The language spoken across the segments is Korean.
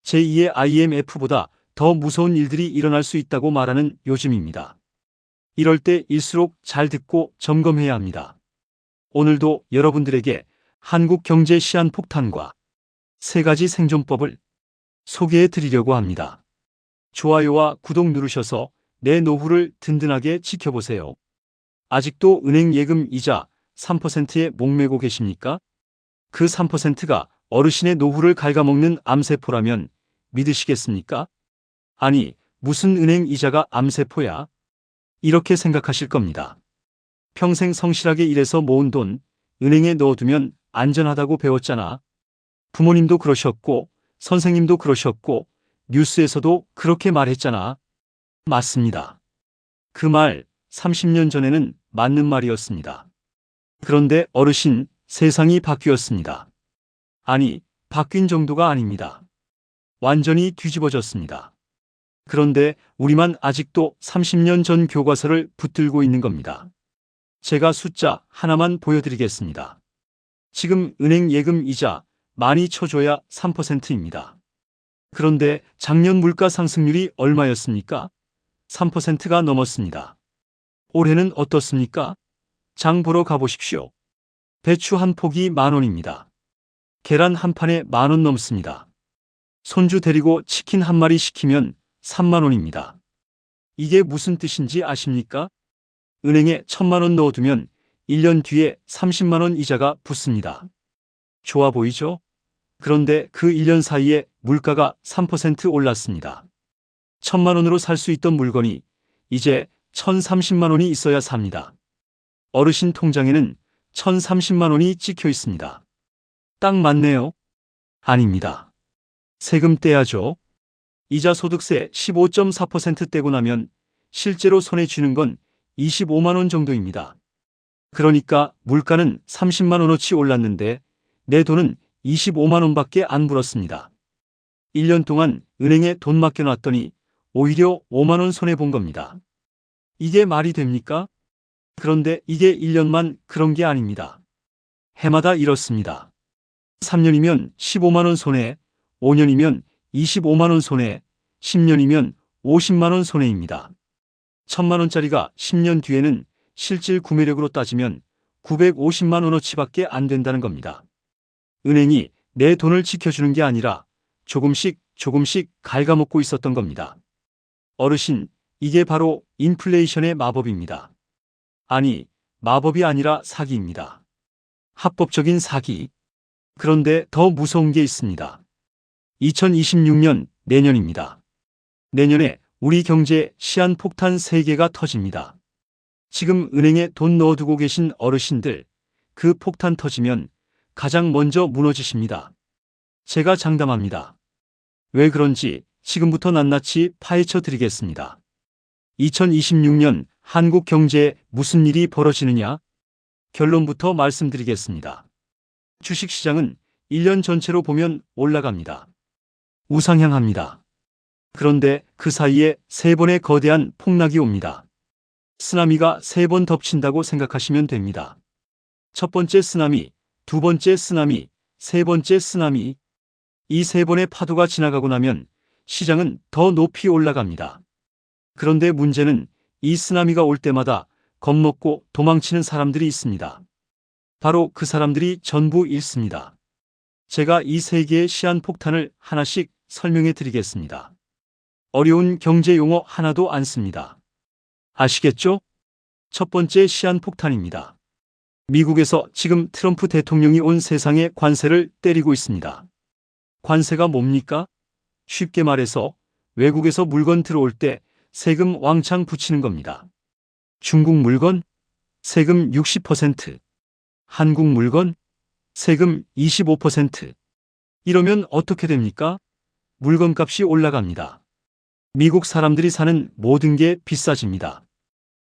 제2의 IMF보다 더 무서운 일들이 일어날 수 있다고 말하는 요즘입니다. 이럴 때일수록 잘 듣고 점검해야 합니다. 오늘도 여러분들에게 한국 경제 시한폭탄과 3가지 생존법을 소개해 드리려고 합니다. 좋아요와 구독 누르셔서 내 노후를 든든하게 지켜보세요. 아직도 은행 예금 이자 3%에 목매고 계십니까? 그 3%가 어르신의 노후를 갉아먹는 암세포라면 믿으시겠습니까? 아니, 무슨 은행 이자가 암세포야? 이렇게 생각하실 겁니다. 평생 성실하게 일해서 모은 돈 은행에 넣어두면 안전하다고 배웠잖아. 부모님도 그러셨고, 선생님도 그러셨고, 뉴스에서도 그렇게 말했잖아. 맞습니다. 그 말 30년 전에는 맞는 말이었습니다. 그런데 어르신, 세상이 바뀌었습니다. 아니, 바뀐 정도가 아닙니다. 완전히 뒤집어졌습니다. 그런데 우리만 아직도 30년 전 교과서를 붙들고 있는 겁니다. 제가 숫자 하나만 보여드리겠습니다. 지금 은행 예금 이자 많이 쳐줘야 3%입니다. 그런데 작년 물가 상승률이 얼마였습니까? 3%가 넘었습니다. 올해는 어떻습니까? 장 보러 가보십시오. 배추 한 포기 10,000원입니다. 계란 한 판에 10,000원 넘습니다. 손주 데리고 치킨 한 마리 시키면 30,000원입니다. 이게 무슨 뜻인지 아십니까? 은행에 1,000,000원 넣어두면 1년 뒤에 30만원 이자가 붙습니다. 좋아 보이죠? 그런데 그 1년 사이에 물가가 3% 올랐습니다. 1,000만원으로 살 수 있던 물건이 이제 1,030만원이 있어야 삽니다. 어르신 통장에는 1,030만원이 찍혀 있습니다. 딱 맞네요? 아닙니다. 세금 떼야죠. 이자 소득세 15.4% 떼고 나면 실제로 손에 쥐는 건 25만원 정도입니다. 그러니까 물가는 30만원어치 올랐는데 내 돈은 25만원밖에 안 불었습니다. 1년 동안 은행에 돈 맡겨놨더니 오히려 5만원 손해본 겁니다. 이게 말이 됩니까? 그런데 이게 1년만 그런 게 아닙니다. 해마다 이렇습니다. 3년이면 15만원 손해, 5년이면 25만원 손해, 10년이면 50만원 손해입니다. 1,000만원짜리가 10년 뒤에는 실질 구매력으로 따지면 950만원어치밖에 안 된다는 겁니다. 은행이 내 돈을 지켜주는 게 아니라 조금씩 갉아먹고 있었던 겁니다. 어르신, 이게 바로 인플레이션의 마법입니다. 아니, 마법이 아니라 사기입니다. 합법적인 사기. 그런데 더 무서운 게 있습니다. 2026년 내년입니다. 내년에 우리 경제에 시한폭탄 3개가 터집니다. 지금 은행에 돈 넣어두고 계신 어르신들, 그 폭탄 터지면 가장 먼저 무너지십니다. 제가 장담합니다. 왜 그런지 지금부터 낱낱이 파헤쳐 드리겠습니다. 2026년 한국 경제에 무슨 일이 벌어지느냐? 결론부터 말씀드리겠습니다. 주식시장은 1년 전체로 보면 올라갑니다. 우상향합니다. 그런데 그 사이에 3번의 거대한 폭락이 옵니다. 쓰나미가 3번 덮친다고 생각하시면 됩니다. 첫 번째 쓰나미, 두 번째 쓰나미, 세 번째 쓰나미. 이 3번의 파도가 지나가고 나면 시장은 더 높이 올라갑니다. 그런데 문제는 이 쓰나미가 올 때마다 겁먹고 도망치는 사람들이 있습니다. 바로 그 사람들이 전부 잃습니다. 제가 이 3개의 시한폭탄을 하나씩 설명해 드리겠습니다. 어려운 경제 용어 하나도 안 씁니다. 아시겠죠? 첫 번째 시한폭탄입니다. 미국에서 지금 트럼프 대통령이 온 세상에 관세를 때리고 있습니다. 관세가 뭡니까? 쉽게 말해서 외국에서 물건 들어올 때 세금 왕창 붙이는 겁니다. 중국 물건? 세금 60%. 한국 물건? 세금 25%. 이러면 어떻게 됩니까? 물건값이 올라갑니다. 미국 사람들이 사는 모든 게 비싸집니다.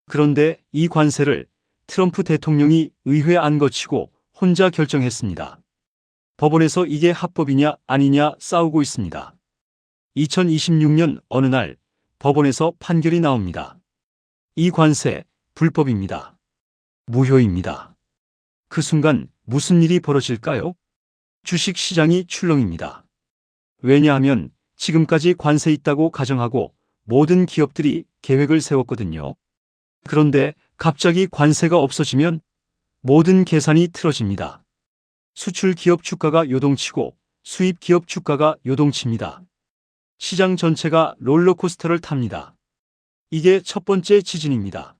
그런데 이 관세를 트럼프 대통령이 의회 안 거치고 혼자 결정했습니다. 법원에서 이게 합법이냐 아니냐 싸우고 있습니다. 2026년 어느 날 법원에서 판결이 나옵니다. 이 관세 불법입니다. 무효입니다. 그 순간 무슨 일이 벌어질까요? 주식시장이 출렁입니다. 왜냐하면 지금까지 관세 있다고 가정하고 모든 기업들이 계획을 세웠거든요. 그런데 갑자기 관세가 없어지면 모든 계산이 틀어집니다. 수출 기업 주가가 요동치고 수입 기업 주가가 요동칩니다. 시장 전체가 롤러코스터를 탑니다. 이게 첫 번째 지진입니다.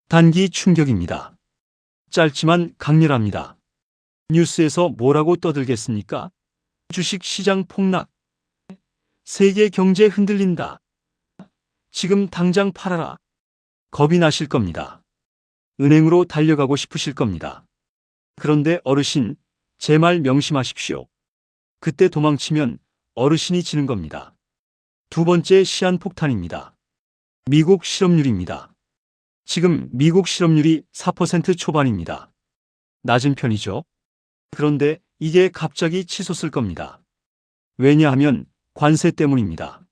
단기 충격입니다. 짧지만 강렬합니다. 뉴스에서 뭐라고 떠들겠습니까? 주식 시장 폭락. 세계 경제 흔들린다. 지금 당장 팔아라. 겁이 나실 겁니다. 은행으로 달려가고 싶으실 겁니다. 그런데 어르신, 제 말 명심하십시오. 그때 도망치면 어르신이 지는 겁니다. 두 번째 시한폭탄입니다. 미국 실업률입니다. 지금 미국 실업률이 4% 초반입니다. 낮은 편이죠. 그런데 이게 갑자기 치솟을 겁니다. 왜냐하면 관세 때문입니다.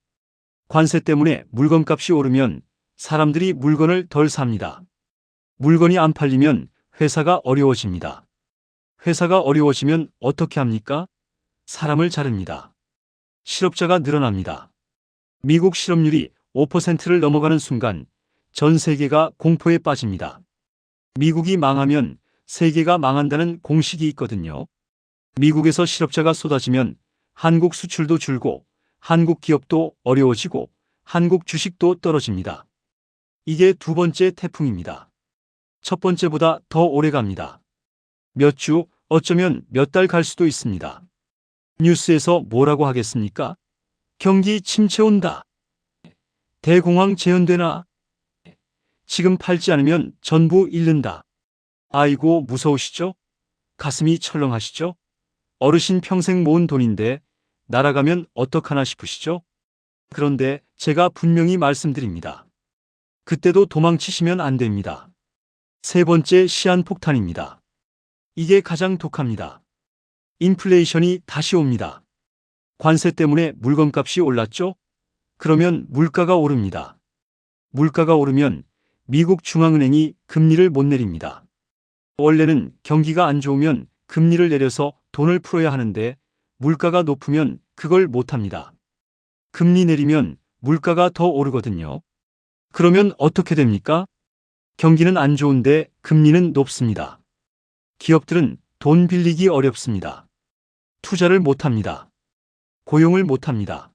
관세 때문에 물건값이 오르면 사람들이 물건을 덜 삽니다. 물건이 안 팔리면 회사가 어려워집니다. 회사가 어려워지면 어떻게 합니까? 사람을 자릅니다. 실업자가 늘어납니다. 미국 실업률이 5%를 넘어가는 순간 전 세계가 공포에 빠집니다. 미국이 망하면 세계가 망한다는 공식이 있거든요. 미국에서 실업자가 쏟아지면 한국 수출도 줄고 한국 기업도 어려워지고 한국 주식도 떨어집니다. 이게 두 번째 태풍입니다. 첫 번째보다 더 오래 갑니다. 몇 주, 어쩌면 몇 달 갈 수도 있습니다. 뉴스에서 뭐라고 하겠습니까? 경기 침체 온다. 대공황 재현되나? 지금 팔지 않으면 전부 잃는다. 아이고 무서우시죠? 가슴이 철렁하시죠? 어르신 평생 모은 돈인데 날아가면 어떡하나 싶으시죠? 그런데 제가 분명히 말씀드립니다. 그때도 도망치시면 안 됩니다. 세 번째 시한폭탄입니다. 이게 가장 독합니다. 인플레이션이 다시 옵니다. 관세 때문에 물건값이 올랐죠? 그러면 물가가 오릅니다. 물가가 오르면 미국 중앙은행이 금리를 못 내립니다. 원래는 경기가 안 좋으면 금리를 내려서 돈을 풀어야 하는데 물가가 높으면 그걸 못합니다. 금리 내리면 물가가 더 오르거든요. 그러면 어떻게 됩니까? 경기는 안 좋은데 금리는 높습니다. 기업들은 돈 빌리기 어렵습니다. 투자를 못합니다. 고용을 못합니다.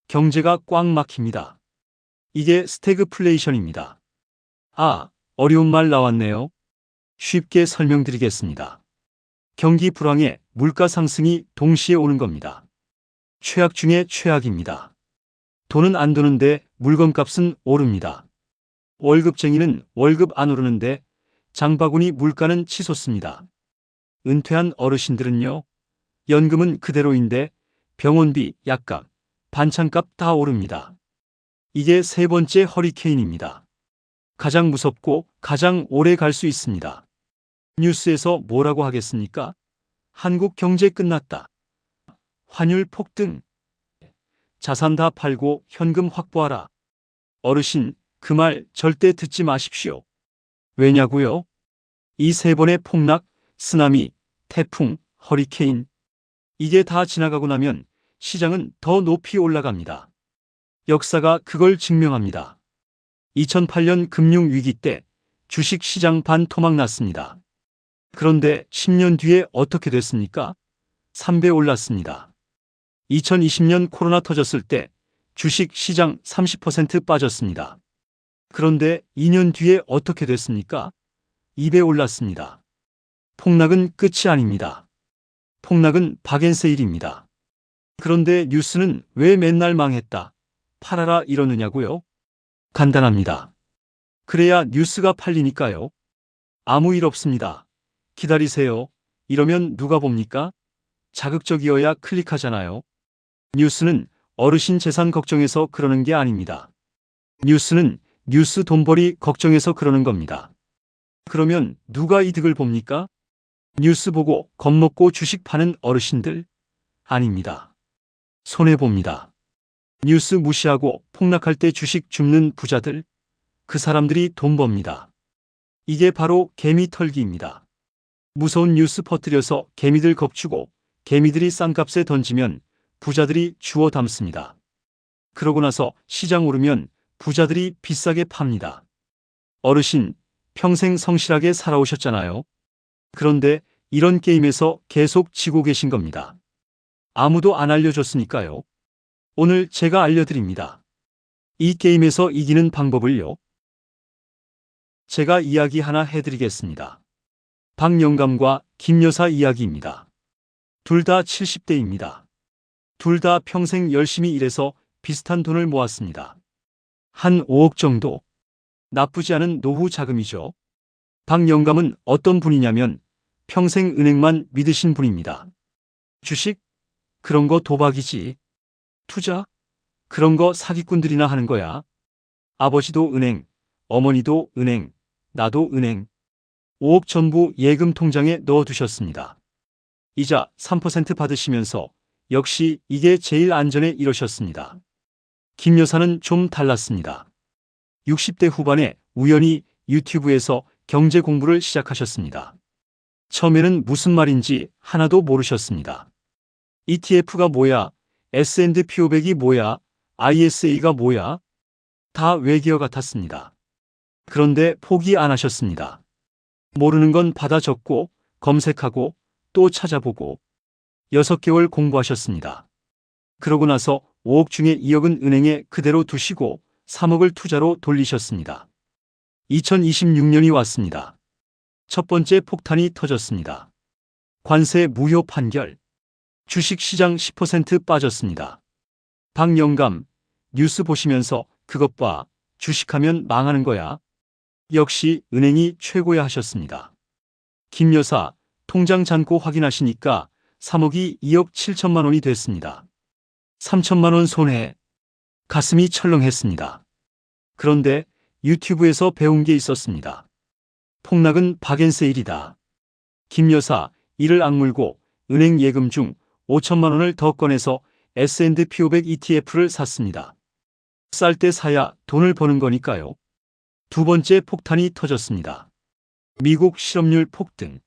경제가 꽉 막힙니다. 이게 스태그플레이션입니다. 아, 어려운 말 나왔네요. 쉽게 설명드리겠습니다. 경기 불황에 물가 상승이 동시에 오는 겁니다. 최악 중에 최악입니다. 돈은 안 도는데 물건값은 오릅니다. 월급쟁이는 월급 안 오르는데 장바구니 물가는 치솟습니다. 은퇴한 어르신들은요, 연금은 그대로인데 병원비, 약값, 반찬값 다 오릅니다. 이게 세 번째 허리케인입니다. 가장 무섭고 가장 오래 갈 수 있습니다. 뉴스에서 뭐라고 하겠습니까? 한국 경제 끝났다. 환율 폭등. 자산 다 팔고 현금 확보하라. 어르신, 그 말 절대 듣지 마십시오. 왜냐고요? 이 세 번의 폭락, 쓰나미, 태풍, 허리케인. 이게 다 지나가고 나면 시장은 더 높이 올라갑니다. 역사가 그걸 증명합니다. 2008년 금융위기 때 주식 시장 반토막 났습니다. 그런데 10년 뒤에 어떻게 됐습니까? 3배 올랐습니다. 2020년 코로나 터졌을 때 주식 시장 30% 빠졌습니다. 그런데 2년 뒤에 어떻게 됐습니까? 2배 올랐습니다. 폭락은 끝이 아닙니다. 폭락은 박앤세일입니다. 그런데 뉴스는 왜 맨날 망했다, 팔아라 이러느냐고요? 간단합니다. 그래야 뉴스가 팔리니까요. 아무 일 없습니다. 기다리세요. 이러면 누가 봅니까? 자극적이어야 클릭하잖아요. 뉴스는 어르신 재산 걱정해서 그러는 게 아닙니다. 뉴스는 뉴스 돈벌이 걱정해서 그러는 겁니다. 그러면 누가 이득을 봅니까? 뉴스 보고 겁먹고 주식 파는 어르신들? 아닙니다. 손해봅니다. 뉴스 무시하고 폭락할 때 주식 줍는 부자들? 그 사람들이 돈 법니다. 이게 바로 개미 털기입니다. 무서운 뉴스 퍼뜨려서 개미들 겁주고 개미들이 싼 값에 던지면 부자들이 주워 담습니다. 그러고 나서 시장 오르면 부자들이 비싸게 팝니다. 어르신, 평생 성실하게 살아오셨잖아요. 그런데 이런 게임에서 계속 지고 계신 겁니다. 아무도 안 알려줬으니까요. 오늘 제가 알려드립니다. 이 게임에서 이기는 방법을요. 제가 이야기 하나 해드리겠습니다. 박영감과 김여사 이야기입니다. 둘 다 70대입니다. 둘 다 평생 열심히 일해서 비슷한 돈을 모았습니다. 한 5억 정도. 나쁘지 않은 노후 자금이죠. 박영감은 어떤 분이냐면 평생 은행만 믿으신 분입니다. 주식? 그런 거 도박이지. 투자? 그런 거 사기꾼들이나 하는 거야. 아버지도 은행, 어머니도 은행, 나도 은행. 5억 전부 예금 통장에 넣어두셨습니다. 이자 3% 받으시면서 역시 이게 제일 안전해 이러셨습니다. 김 여사는 좀 달랐습니다. 60대 후반에 우연히 유튜브에서 경제 공부를 시작하셨습니다. 처음에는 무슨 말인지 하나도 모르셨습니다. ETF가 뭐야? S&P 500이 뭐야? ISA가 뭐야? 다 외계어 같았습니다. 그런데 포기 안 하셨습니다. 모르는 건 받아 적고 검색하고 또 찾아보고 6개월 공부하셨습니다. 그러고 나서 5억 중에 2억은 은행에 그대로 두시고 3억을 투자로 돌리셨습니다. 2026년이 왔습니다. 첫 번째 폭탄이 터졌습니다. 관세 무효 판결. 주식시장 10% 빠졌습니다. 박영감, 뉴스 보시면서 그것 봐, 주식하면 망하는 거야. 역시 은행이 최고야 하셨습니다. 김 여사, 통장 잔고 확인하시니까 3억이 2억 7천만 원이 됐습니다. 3천만 원 손해. 가슴이 철렁했습니다. 그런데 유튜브에서 배운 게 있었습니다. 폭락은 박앤세일이다. 김 여사, 이를 악물고 은행 예금 중 5천만 원을 더 꺼내서 S&P 500 ETF를 샀습니다. 쌀 때 사야 돈을 버는 거니까요. 두 번째 폭탄이 터졌습니다. 미국 실업률 폭등.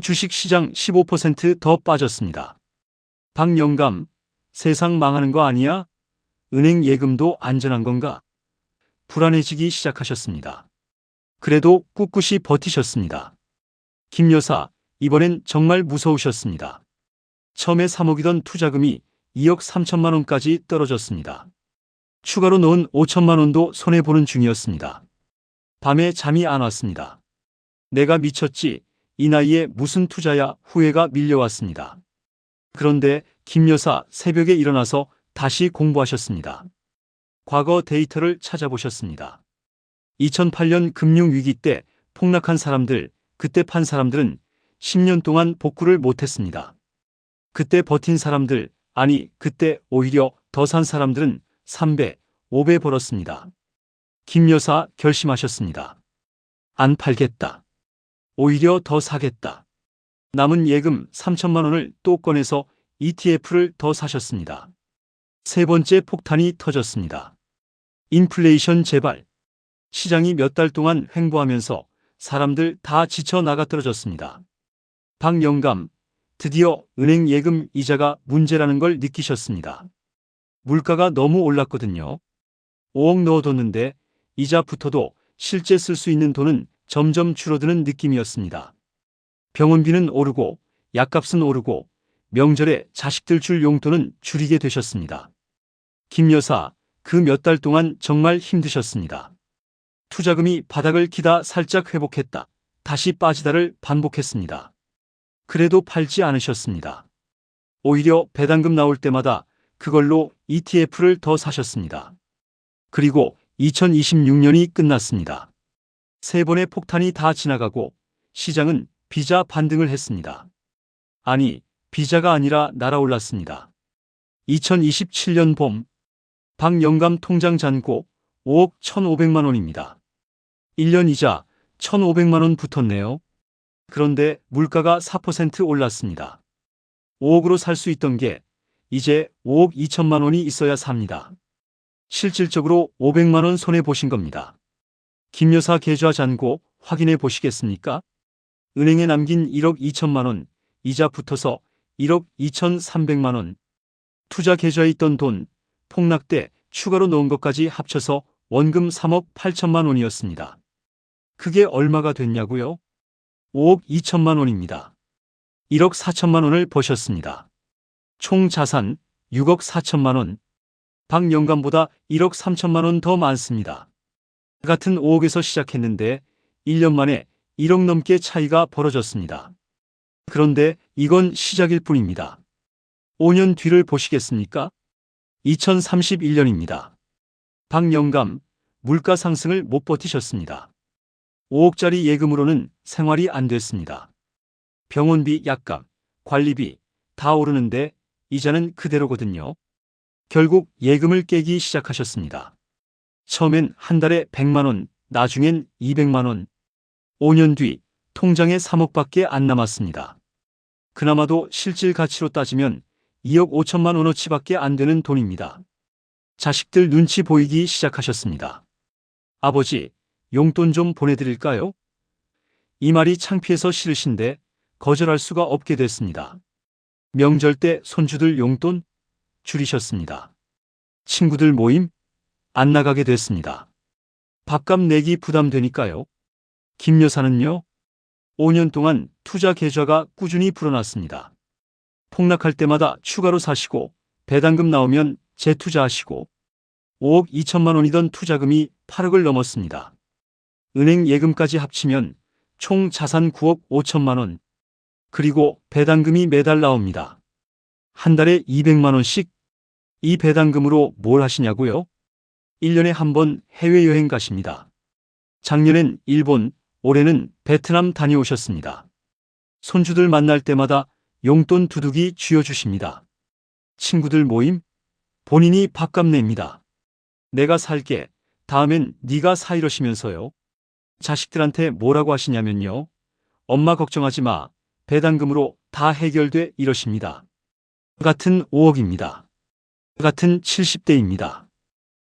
주식시장 15% 빠졌습니다. 박영감, 세상 망하는 거 아니야? 은행 예금도 안전한 건가? 불안해지기 시작하셨습니다. 그래도 꿋꿋이 버티셨습니다. 김 여사, 이번엔 정말 무서우셨습니다. 처음에 3억이던 투자금이 2억 3천만 원까지 떨어졌습니다. 추가로 넣은 5천만 원도 손해보는 중이었습니다. 밤에 잠이 안 왔습니다. 내가 미쳤지, 이 나이에 무슨 투자야 후회가 밀려왔습니다. 그런데 김 여사 새벽에 일어나서 다시 공부하셨습니다. 과거 데이터를 찾아보셨습니다. 2008년 금융위기 때 폭락한 사람들, 그때 판 사람들은 10년 동안 복구를 못했습니다. 그때 버틴 사람들, 아니 그때 오히려 더 산 사람들은 3배, 5배 벌었습니다. 김 여사 결심하셨습니다. 안 팔겠다. 오히려 더 사겠다. 남은 예금 3천만 원을 또 꺼내서 ETF를 더 사셨습니다. 세 번째 폭탄이 터졌습니다. 인플레이션 재발. 시장이 몇 달 동안 횡보하면서 사람들 다 지쳐 나가떨어졌습니다. 박영감, 드디어 은행 예금 이자가 문제라는 걸 느끼셨습니다. 물가가 너무 올랐거든요. 5억 넣어뒀는데 이자 붙어도 실제 쓸 수 있는 돈은 점점 줄어드는 느낌이었습니다. 병원비는 오르고 약값은 오르고 명절에 자식들 줄 용돈은 줄이게 되셨습니다. 김 여사, 그 몇 달 동안 정말 힘드셨습니다. 투자금이 바닥을 기다 살짝 회복했다, 다시 빠지다를 반복했습니다. 그래도 팔지 않으셨습니다. 오히려 배당금 나올 때마다 그걸로 ETF를 더 사셨습니다. 그리고 2026년이 끝났습니다. 세 번의 폭탄이 다 지나가고 시장은 비자 반등을 했습니다. 아니, 비자가 아니라 날아올랐습니다. 2027년 봄, 박영감 통장 잔고 5억 1,500만 원입니다. 1년 이자 1,500만 원 붙었네요. 그런데 물가가 4% 올랐습니다. 5억으로 살 수 있던 게 이제 5억 2천만 원이 있어야 삽니다. 실질적으로 500만 원 손해보신 겁니다. 김 여사 계좌 잔고 확인해 보시겠습니까? 은행에 남긴 1억 2천만 원, 이자 붙어서 1억 2,300만 원. 투자 계좌에 있던 돈, 폭락 때 추가로 넣은 것까지 합쳐서 원금 3억 8천만 원이었습니다. 그게 얼마가 됐냐고요? 5억 2천만 원입니다. 1억 4천만 원을 버셨습니다. 총 자산 6억 4천만 원. 박 영감보다 1억 3천만 원 더 많습니다. 같은 5억에서 시작했는데 1년 만에 1억 넘게 차이가 벌어졌습니다. 그런데 이건 시작일 뿐입니다. 5년 뒤를 보시겠습니까? 2031년입니다. 박 영감, 물가 상승을 못 버티셨습니다. 5억짜리 예금으로는 생활이 안 됐습니다. 병원비, 약값, 관리비 다 오르는데 이자는 그대로거든요. 결국 예금을 깨기 시작하셨습니다. 처음엔 한 달에 100만 원, 나중엔 200만 원. 5년 뒤 통장에 3억밖에 안 남았습니다. 그나마도 실질 가치로 따지면 2억 5천만 원어치밖에 안 되는 돈입니다. 자식들 눈치 보이기 시작하셨습니다. 아버지, 용돈 좀 보내드릴까요? 이 말이 창피해서 싫으신데 거절할 수가 없게 됐습니다. 명절 때 손주들 용돈 줄이셨습니다. 친구들 모임 안 나가게 됐습니다. 밥값 내기 부담되니까요. 김 여사는요, 5년 동안 투자 계좌가 꾸준히 불어났습니다. 폭락할 때마다 추가로 사시고 배당금 나오면 재투자하시고 5억 2천만 원이던 투자금이 8억을 넘었습니다. 은행 예금까지 합치면 총 자산 9억 5천만 원. 그리고 배당금이 매달 나옵니다. 한 달에 200만 원씩. 이 배당금으로 뭘 하시냐고요? 1년에 한 번 해외여행 가십니다. 작년엔 일본, 올해는 베트남 다녀오셨습니다. 손주들 만날 때마다 용돈 두둑이 쥐어주십니다. 친구들 모임? 본인이 밥값 냅니다. 내가 살게, 다음엔 네가 사 이러시면서요. 자식들한테 뭐라고 하시냐면요. 엄마 걱정하지 마, 배당금으로 다 해결돼 이러십니다. 같은 5억입니다. 같은 70대입니다.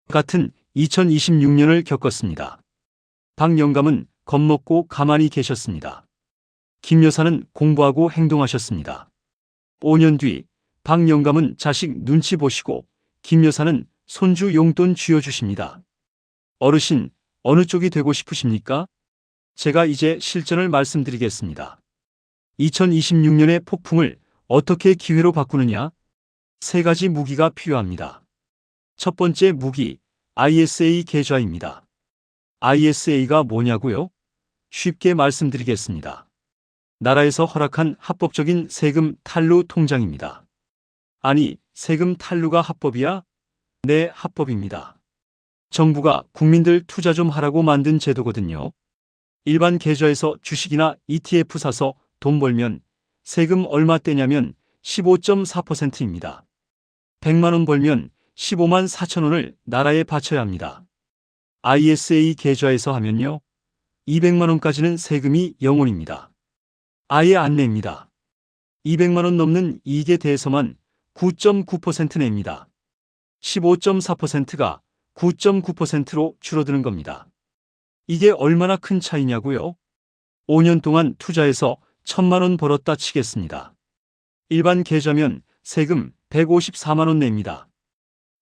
같은 2026년을 겪었습니다. 박 영감은 겁먹고 가만히 계셨습니다. 김 여사는 공부하고 행동하셨습니다. 5년 뒤 박 영감은 자식 눈치 보시고 김 여사는 손주 용돈 쥐어주십니다. 어르신, 어느 쪽이 되고 싶으십니까? 제가 이제 실전을 말씀드리겠습니다. 2026년의 폭풍을 어떻게 기회로 바꾸느냐? 3가지 무기가 필요합니다. 첫 번째 무기, ISA 계좌입니다. ISA가 뭐냐고요? 쉽게 말씀드리겠습니다. 나라에서 허락한 합법적인 세금 탈루 통장입니다. 아니, 세금 탈루가 합법이야? 네, 합법입니다. 정부가 국민들 투자 좀 하라고 만든 제도거든요. 일반 계좌에서 주식이나 ETF 사서 돈 벌면 세금 얼마 떼냐면 15.4%입니다. 100만 원 벌면 15만 4천 원을 나라에 바쳐야 합니다. ISA 계좌에서 하면요. 200만 원까지는 세금이 0원입니다. 아예 안 냅니다. 200만 원 넘는 이익에 대해서만 9.9% 냅니다. 15.4%가 9.9%로 줄어드는 겁니다. 이게 얼마나 큰 차이냐고요? 5년 동안 투자해서 1,000만 원 벌었다 치겠습니다. 일반 계좌면 세금 154만 원 냅니다.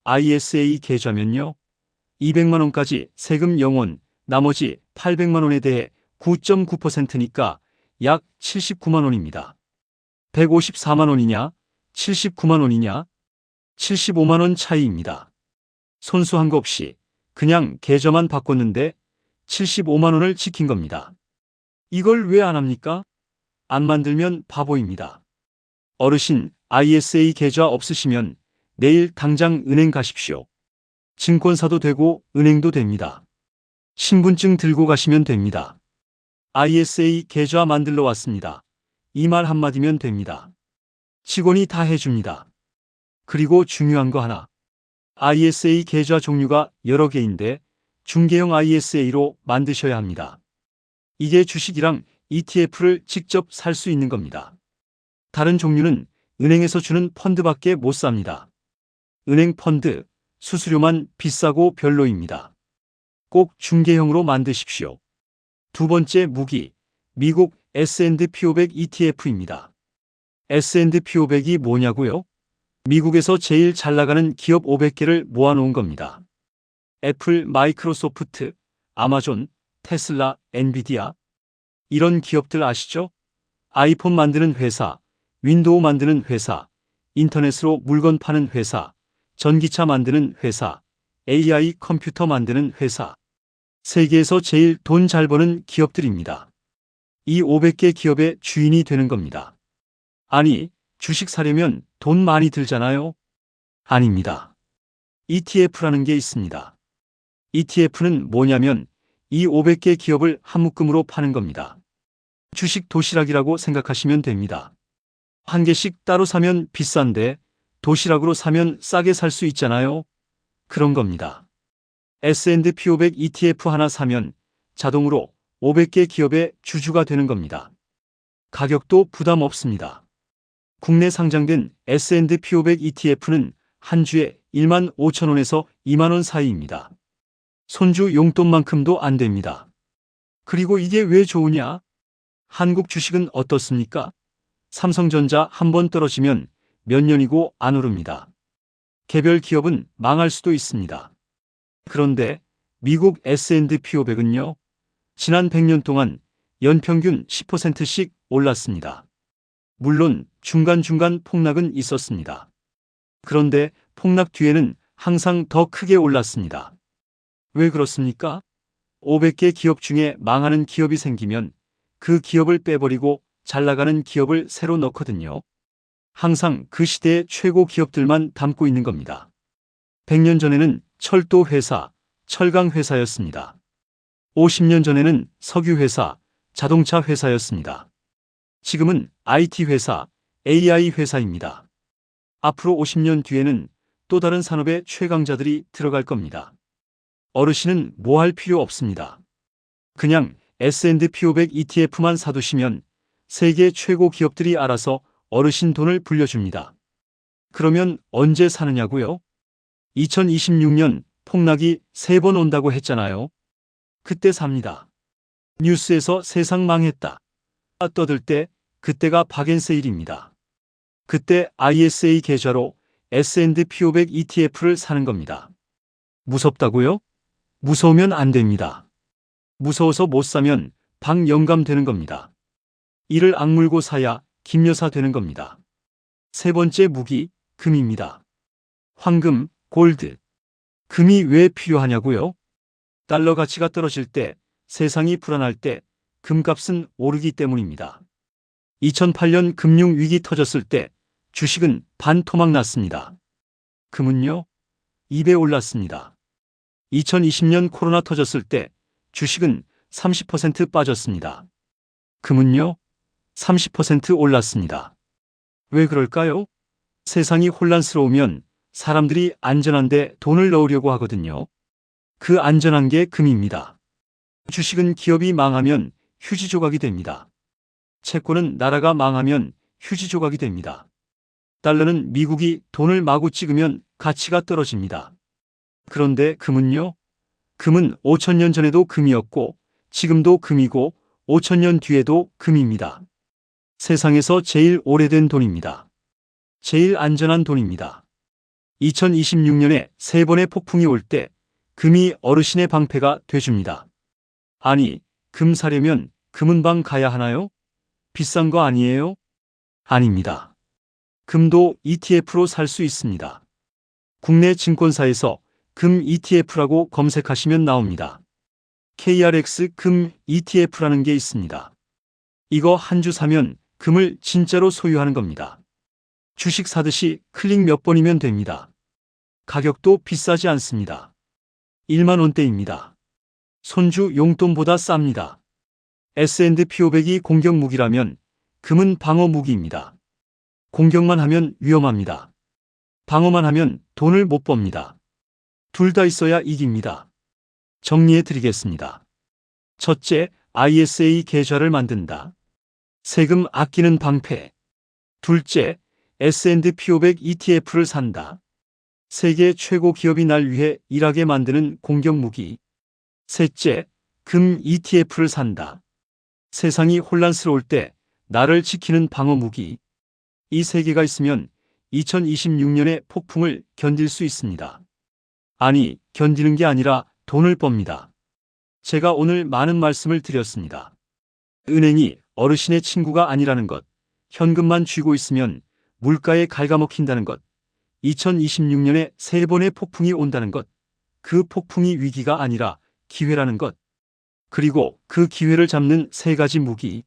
ISA 계좌면요. 200만 원까지 세금 0원, 나머지 800만 원에 대해 9.9%니까 약 79만 원입니다. 154만 원이냐, 79만 원이냐, 75만 원 차이입니다. 손수한 거 없이 그냥 계좌만 바꿨는데 75만 원을 지킨 겁니다. 이걸 왜 안 합니까? 안 만들면 바보입니다. 어르신, ISA 계좌 없으시면 내일 당장 은행 가십시오. 증권사도 되고 은행도 됩니다. 신분증 들고 가시면 됩니다. ISA 계좌 만들러 왔습니다. 이 말 한마디면 됩니다. 직원이 다 해줍니다. 그리고 중요한 거 하나. ISA 계좌 종류가 여러 개인데 중개형 ISA로 만드셔야 합니다. 이게 주식이랑 ETF를 직접 살 수 있는 겁니다. 다른 종류는 은행에서 주는 펀드밖에 못 삽니다. 은행 펀드, 수수료만 비싸고 별로입니다. 꼭 중개형으로 만드십시오. 두 번째 무기, 미국 S&P 500 ETF입니다. S&P 500이 뭐냐고요? 미국에서 제일 잘 나가는 기업 500개를 모아놓은 겁니다. 애플, 마이크로소프트, 아마존, 테슬라, 엔비디아. 이런 기업들 아시죠? 아이폰 만드는 회사, 윈도우 만드는 회사, 인터넷으로 물건 파는 회사, 전기차 만드는 회사, AI 컴퓨터 만드는 회사. 세계에서 제일 돈 잘 버는 기업들입니다. 이 500개 기업의 주인이 되는 겁니다. 아니, 주식 사려면 돈 많이 들잖아요? 아닙니다. ETF라는 게 있습니다. ETF는 뭐냐면 이 500개 기업을 한 묶음으로 파는 겁니다. 주식 도시락이라고 생각하시면 됩니다. 한 개씩 따로 사면 비싼데 도시락으로 사면 싸게 살 수 있잖아요. 그런 겁니다. S&P 500 ETF 하나 사면 자동으로 500개 기업의 주주가 되는 겁니다. 가격도 부담 없습니다. 국내 상장된 S&P 500 ETF는 한 주에 1만 5천 원에서 2만 원 사이입니다. 손주 용돈만큼도 안 됩니다. 그리고 이게 왜 좋으냐? 한국 주식은 어떻습니까? 삼성전자 한 번 떨어지면 몇 년이고 안 오릅니다. 개별 기업은 망할 수도 있습니다. 그런데 미국 S&P 500은요? 지난 100년 동안 연평균 10%씩 올랐습니다. 물론 중간중간 폭락은 있었습니다. 그런데 폭락 뒤에는 항상 더 크게 올랐습니다. 왜 그렇습니까? 500개 기업 중에 망하는 기업이 생기면 그 기업을 빼버리고 잘 나가는 기업을 새로 넣거든요. 항상 그 시대의 최고 기업들만 담고 있는 겁니다. 100년 전에는 철도 회사, 철강 회사였습니다. 50년 전에는 석유 회사, 자동차 회사였습니다. 지금은 IT 회사, AI 회사입니다. 앞으로 50년 뒤에는 또 다른 산업의 최강자들이 들어갈 겁니다. 어르신은 뭐 할 필요 없습니다. 그냥 S&P 500 ETF만 사두시면 세계 최고 기업들이 알아서 어르신 돈을 불려줍니다. 그러면 언제 사느냐고요? 2026년 폭락이 3번 온다고 했잖아요. 그때 삽니다. 뉴스에서 세상 망했다 떠들 때 그때가 박앤세일입니다. 그때 ISA 계좌로 S&P 500 ETF를 사는 겁니다. 무섭다고요? 무서우면 안 됩니다. 무서워서 못 사면 박영감 되는 겁니다. 이를 악물고 사야 김여사 되는 겁니다. 세 번째 무기, 금입니다. 황금, 골드. 금이 왜 필요하냐고요? 달러 가치가 떨어질 때, 세상이 불안할 때 금값은 오르기 때문입니다. 2008년 금융위기 터졌을 때 주식은 반토막 났습니다. 금은요? 2배 올랐습니다. 2020년 코로나 터졌을 때 주식은 30% 빠졌습니다. 금은요? 30% 올랐습니다. 왜 그럴까요? 세상이 혼란스러우면 사람들이 안전한 데 돈을 넣으려고 하거든요. 그 안전한 게 금입니다. 주식은 기업이 망하면 휴지 조각이 됩니다. 채권은 나라가 망하면 휴지 조각이 됩니다. 달러는 미국이 돈을 마구 찍으면 가치가 떨어집니다. 그런데 금은요? 금은 5천년 전에도 금이었고 지금도 금이고 5천년 뒤에도 금입니다. 세상에서 제일 오래된 돈입니다. 제일 안전한 돈입니다. 2026년에 3번의 폭풍이 올 때 금이 어르신의 방패가 돼줍니다. 아니, 금 사려면 금은방 가야 하나요? 비싼 거 아니에요? 아닙니다. 금도 ETF로 살 수 있습니다. 국내 증권사에서 금 ETF라고 검색하시면 나옵니다. KRX 금 ETF라는 게 있습니다. 이거 한 주 사면 금을 진짜로 소유하는 겁니다. 주식 사듯이 클릭 몇 번이면 됩니다. 가격도 비싸지 않습니다. 1만 원대입니다. 손주 용돈보다 쌉니다. S&P 500이 공격 무기라면 금은 방어 무기입니다. 공격만 하면 위험합니다. 방어만 하면 돈을 못 법니다. 둘 다 있어야 이깁니다. 정리해 드리겠습니다. 첫째, ISA 계좌를 만든다. 세금 아끼는 방패. 둘째, S&P 500 ETF를 산다. 세계 최고 기업이 날 위해 일하게 만드는 공격 무기. 셋째, 금 ETF를 산다. 세상이 혼란스러울 때 나를 지키는 방어 무기. 이 세 개가 있으면 2026년의 폭풍을 견딜 수 있습니다. 아니, 견디는 게 아니라 돈을 뻱니다. 제가 오늘 많은 말씀을 드렸습니다. 은행이 어르신의 친구가 아니라는 것, 현금만 쥐고 있으면 물가에 갉아먹힌다는 것, 2026년에 3번의 폭풍이 온다는 것, 그 폭풍이 위기가 아니라 기회라는 것, 그리고 그 기회를 잡는 3가지 무기,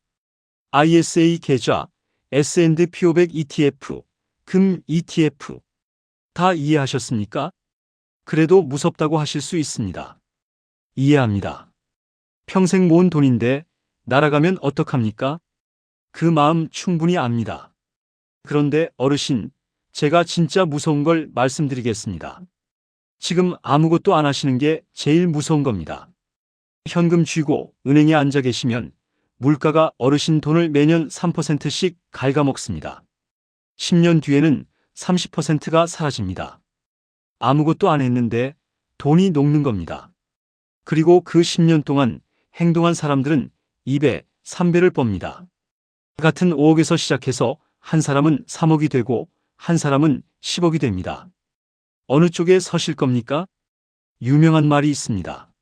ISA 계좌, S&P 500 ETF, 금 ETF. 다 이해하셨습니까? 그래도 무섭다고 하실 수 있습니다. 이해합니다. 평생 모은 돈인데 날아가면 어떡합니까? 그 마음 충분히 압니다. 그런데 어르신, 제가 진짜 무서운 걸 말씀드리겠습니다. 지금 아무것도 안 하시는 게 제일 무서운 겁니다. 현금 쥐고 은행에 앉아 계시면 물가가 어르신 돈을 매년 3%씩 갉아먹습니다. 10년 뒤에는 30%가 사라집니다. 아무것도 안 했는데 돈이 녹는 겁니다. 그리고 그 10년 동안 행동한 사람들은 2배, 3배를 뻱니다. 같은 5억에서 시작해서 한 사람은 3억이 되고 한 사람은 10억이 됩니다. 어느 쪽에 서실 겁니까? 유명한 말이 있습니다.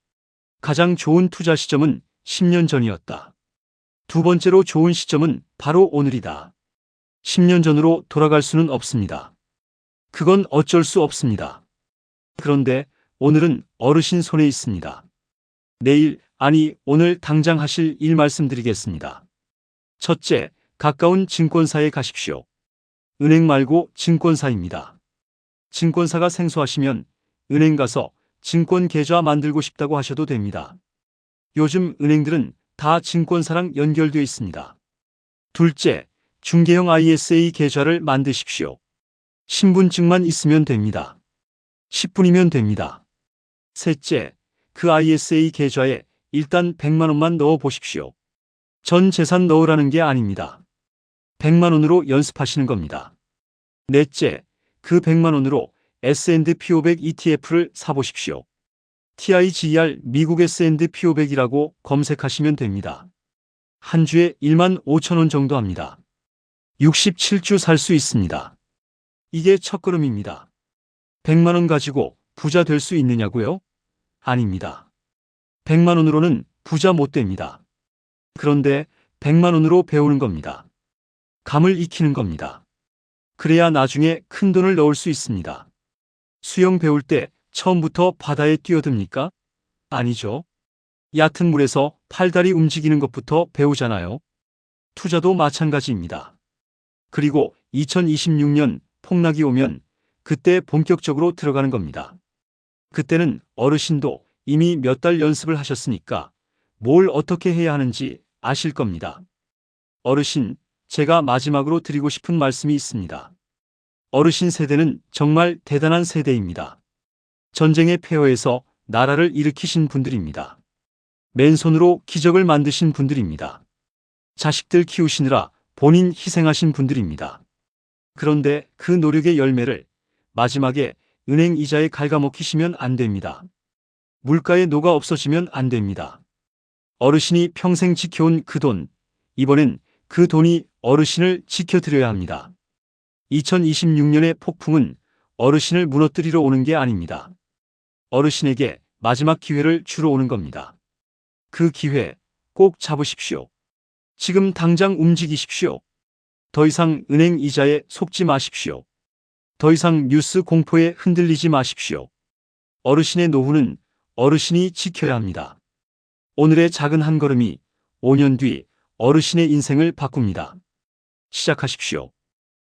가장 좋은 투자 시점은 10년 전이었다. 두 번째로 좋은 시점은 바로 오늘이다. 10년 전으로 돌아갈 수는 없습니다. 그건 어쩔 수 없습니다. 그런데 오늘은 어르신 손에 있습니다. 내일, 아니 오늘 당장 하실 일 말씀드리겠습니다. 첫째, 가까운 증권사에 가십시오. 은행 말고 증권사입니다. 증권사가 생소하시면 은행 가서 증권 계좌 만들고 싶다고 하셔도 됩니다. 요즘 은행들은 다 증권사랑 연결되어 있습니다. 둘째, 중개형 ISA 계좌를 만드십시오. 신분증만 있으면 됩니다. 10분이면 됩니다. 셋째, 그 ISA 계좌에 일단 100만 원만 넣어 보십시오. 전 재산 넣으라는 게 아닙니다. 100만 원으로 연습하시는 겁니다. 넷째, 그 100만 원으로 S&P 500 ETF를 사보십시오. TIGR 미국 S&P 500이라고 검색하시면 됩니다. 한 주에 1만 5천 원 정도 합니다. 67주 살 수 있습니다. 이게 첫걸음입니다. 100만 원 가지고 부자 될 수 있느냐고요? 아닙니다. 100만 원으로는 부자 못 됩니다. 그런데 100만 원으로 배우는 겁니다. 감을 익히는 겁니다. 그래야 나중에 큰 돈을 넣을 수 있습니다. 수영 배울 때 처음부터 바다에 뛰어듭니까? 아니죠. 얕은 물에서 팔다리 움직이는 것부터 배우잖아요. 투자도 마찬가지입니다. 그리고 2026년 폭락이 오면 그때 본격적으로 들어가는 겁니다. 그때는 어르신도 이미 몇 달 연습을 하셨으니까 뭘 어떻게 해야 하는지 아실 겁니다. 어르신, 제가 마지막으로 드리고 싶은 말씀이 있습니다. 어르신 세대는 정말 대단한 세대입니다. 전쟁의 폐허에서 나라를 일으키신 분들입니다. 맨손으로 기적을 만드신 분들입니다. 자식들 키우시느라 본인 희생하신 분들입니다. 그런데 그 노력의 열매를 마지막에 은행 이자에 갉아먹히시면 안 됩니다. 물가에 녹아 없어지면 안 됩니다. 어르신이 평생 지켜온 그 돈, 이번엔 그 돈이 어르신을 지켜드려야 합니다. 2026년의 폭풍은 어르신을 무너뜨리러 오는 게 아닙니다. 어르신에게 마지막 기회를 주러 오는 겁니다. 그 기회 꼭 잡으십시오. 지금 당장 움직이십시오. 더 이상 은행 이자에 속지 마십시오. 더 이상 뉴스 공포에 흔들리지 마십시오. 어르신의 노후는 어르신이 지켜야 합니다. 오늘의 작은 한 걸음이 5년 뒤 어르신의 인생을 바꿉니다. 시작하십시오.